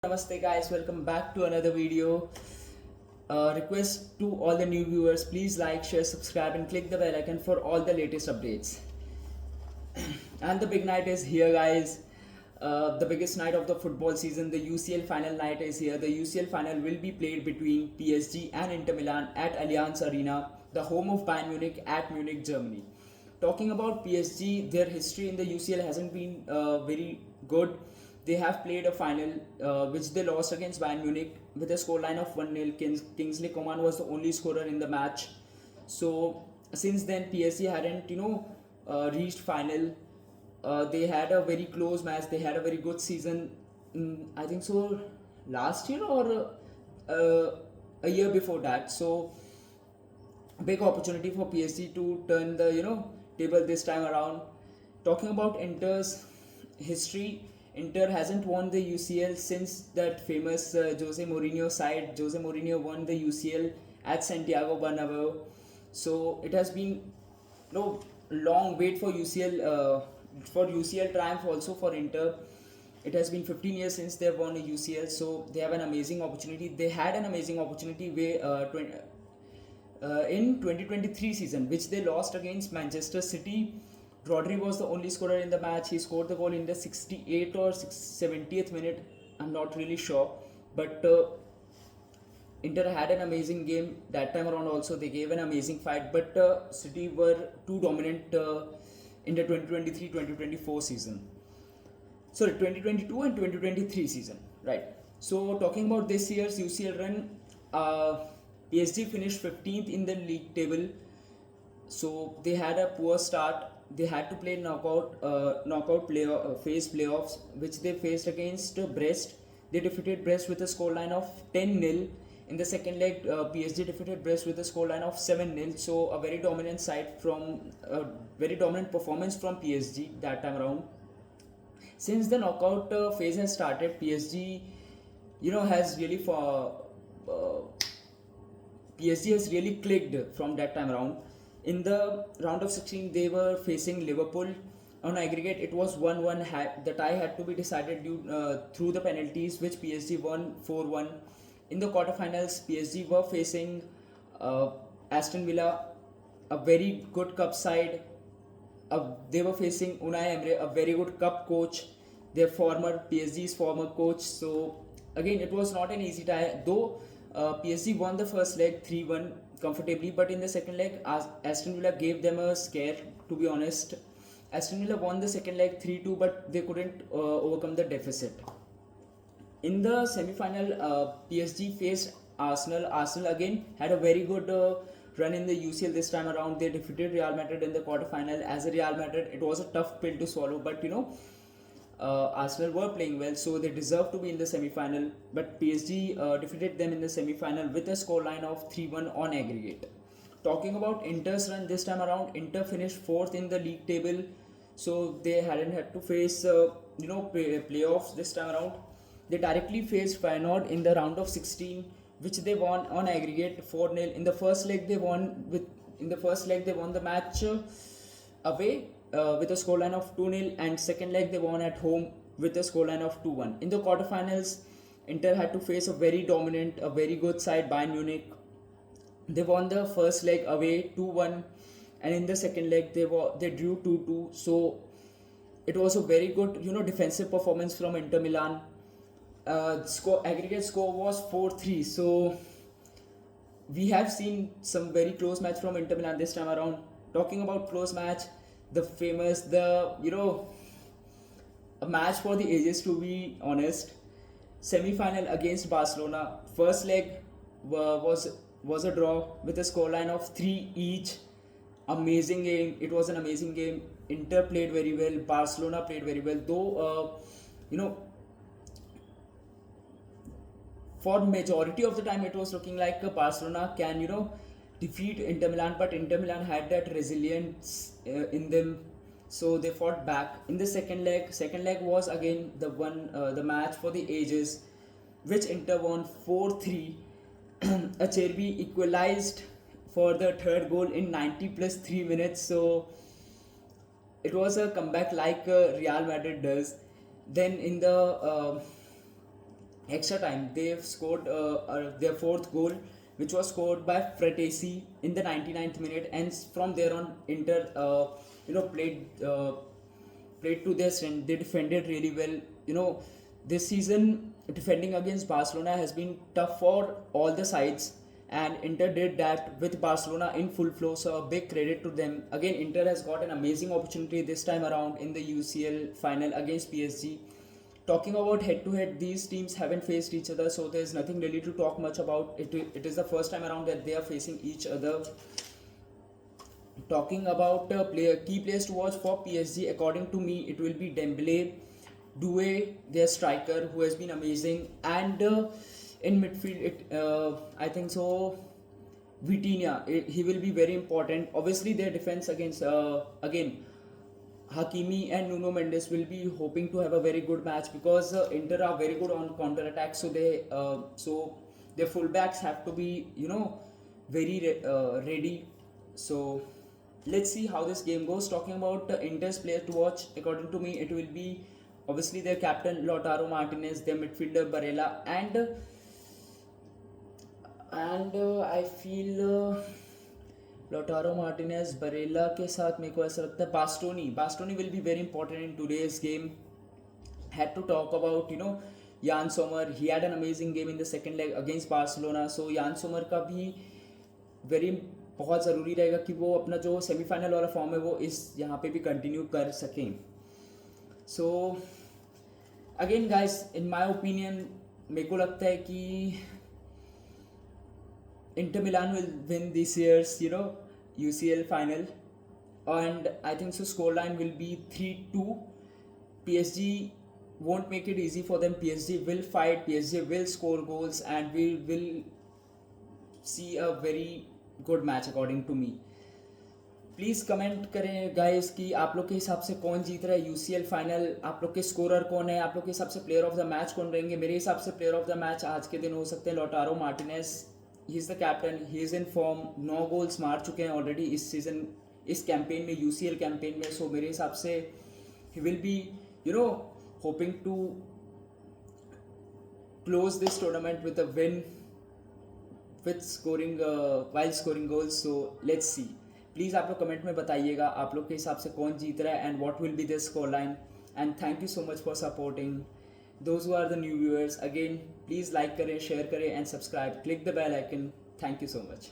Namaste guys, welcome back to another video. Request to all the new viewers, please like, share, subscribe and click the bell icon for all the latest updates. And the big night is here guys. The biggest night of the football season, the UCL final night is here. The UCL final will be played between PSG and Inter Milan at Allianz Arena, the home of Bayern Munich at Munich, Germany. Talking about PSG, their history in the UCL hasn't been very good. They have played a final which they lost against Bayern Munich with a scoreline of 1-0. Kingsley Coman was the only scorer in the match. So since then PSG hadn't reached final. They had a very close match. They had a very good season. I think so last year or a year before that. So big opportunity for PSG to turn the table this time around. Talking about Inter's history, Inter hasn't won the UCL since that famous Jose Mourinho side. Jose Mourinho won the UCL at Santiago Bernabeu. So it has been long wait for UCL triumph also for Inter. It has been 15 years since they have won a UCL, so they have an amazing opportunity. They had an amazing opportunity in 2023 season, which they lost against Manchester City. Rodri was the only scorer in the match. He scored the goal in the 68th or 70th minute. I'm not really sure, but Inter had an amazing game that time around. Also, they gave an amazing fight, but City were too dominant in the 2023-2024 season. Sorry, 2022 and 2023 season, right? So talking about this year's UCL run, PSG finished 15th in the league table. So they had a poor start. They had to play knockout phase playoffs, which they faced against Brest. They defeated Brest with a scoreline of 10-0. In the second leg, PSG defeated Brest with a scoreline of 7-0. So a very dominant very dominant performance from PSG that time around. Since the knockout phase has started, PSG, has really PSG has really clicked from that time around. In the round of 16, they were facing Liverpool. On aggregate, it was 1-1. The tie had to be decided through the penalties, which PSG won 4-1. In the quarterfinals, PSG were facing Aston Villa, a very good cup side. They were facing Unai Emery, a very good cup coach, their PSG's former coach. So again, it was not an easy tie, though PSG won the first leg 3-1 comfortably, but in the second leg, Aston Villa gave them a scare, to be honest. Aston Villa won the second leg 3-2, but they couldn't overcome the deficit. In the semi-final, PSG faced Arsenal. Arsenal again had a very good run in the UCL this time around. They defeated Real Madrid in the quarterfinal. As a Real Madrid, it was a tough pill to swallow, but Arsenal were playing well, so they deserved to be in the semi-final. But PSG defeated them in the semi-final with a scoreline of 3-1 on aggregate. Talking about Inter's run this time around, Inter finished 4th in the league table, so they hadn't had to face playoffs this time around. They directly faced Feyenoord in the round of 16, which they won on aggregate 4-0. In the first leg, they won the match away with a scoreline of 2-0, and second leg they won at home with a scoreline of 2-1. In the quarterfinals, Inter had to face a very dominant, a very good side, Bayern Munich. They won the first leg away 2-1, and in the second leg they drew 2-2. So it was a very good defensive performance from Inter Milan. Aggregate score was 4-3. So we have seen some very close match from Inter Milan this time around. Talking about close match, a match for the ages, to be honest. Semi-final against Barcelona. First leg was a draw with a scoreline of 3 each. Amazing game. It was an amazing game. Inter played very well. Barcelona played very well. Though for majority of the time it was looking like Barcelona can defeat Inter Milan, but Inter Milan had that resilience in them, so they fought back. In the second leg was again the match for the ages, which Inter won 4-3. Acerbi equalized for the third goal in 90 plus 3 minutes, so it was a comeback like Real Madrid does. Then in the extra time they've scored their fourth goal, which was scored by Fratesi in the 99th minute, and from there on Inter played to their strength. They defended really well. This season defending against Barcelona has been tough for all the sides, and Inter did that with Barcelona in full flow. So a big credit to them. Again, Inter has got an amazing opportunity this time around in the UCL final against PSG. Talking about head to head, these teams haven't faced each other, so there's nothing really to talk much about. It is the first time around that they are facing each other. Talking about key players to watch for PSG, according to me, it will be Dembele, Doué, their striker, who has been amazing, and in midfield, I think so. Vitinha, he will be very important. Obviously, their defense against again Hakimi and Nuno Mendes will be hoping to have a very good match, because Inter are very good on counter attack. So their fullbacks have to be very ready. So let's see how this game goes. Talking about Inter's player to watch, according to me, it will be obviously their captain Lautaro Martinez, their midfielder Barella, and I feel Lautaro Martinez, Barella के साथ मेरे को ऐसा लगता है Bastoni will be very important in today's game. Had to talk about Jan Sommer. He had an amazing game in the second leg against Barcelona. So Jan Sommer का भी बहुत ज़रूरी रहेगा कि वो अपना जो सेमीफाइनल वाला फॉर्म है वो इस यहाँ पे भी कंटिन्यू कर सकें. So again guys, in my opinion मेरे को लगता है कि Inter Milan will win this year's UCL final, and I think so scoreline will be 3-2. PSG won't make it easy for them. PSG will fight, PSG will score goals, and we will see a very good match according to me. Please comment करें guys कि आप लोग के हिसाब से कौन जीत रहा है यूसीएल फाइनल, आप लोग के स्कोरर कौन है, आप लोग के हिसाब से प्लेयर ऑफ द मैच कौन रहेंगे. मेरे हिसाब से प्लेयर ऑफ द मैच आज के दिन हो सकते हैं Lautaro Martinez. He is the captain, he is in form, 9 goals मार चुके हैं ऑलरेडी इस सीज़न, इस कैंपेन में, यूसीएल कैंपेन में. सो मेरे हिसाब से he will be hoping to close this tournament with a win with scoring while scoring goals. So let's see. Please आप लोग कमेंट में बताइएगा आप लोग के हिसाब से कौन जीत रहा है and what will be the score line. And thank you so much for supporting those who are the new viewers. Again please like करें, शेयर करें and subscribe. Click the bell icon. Thank you so much.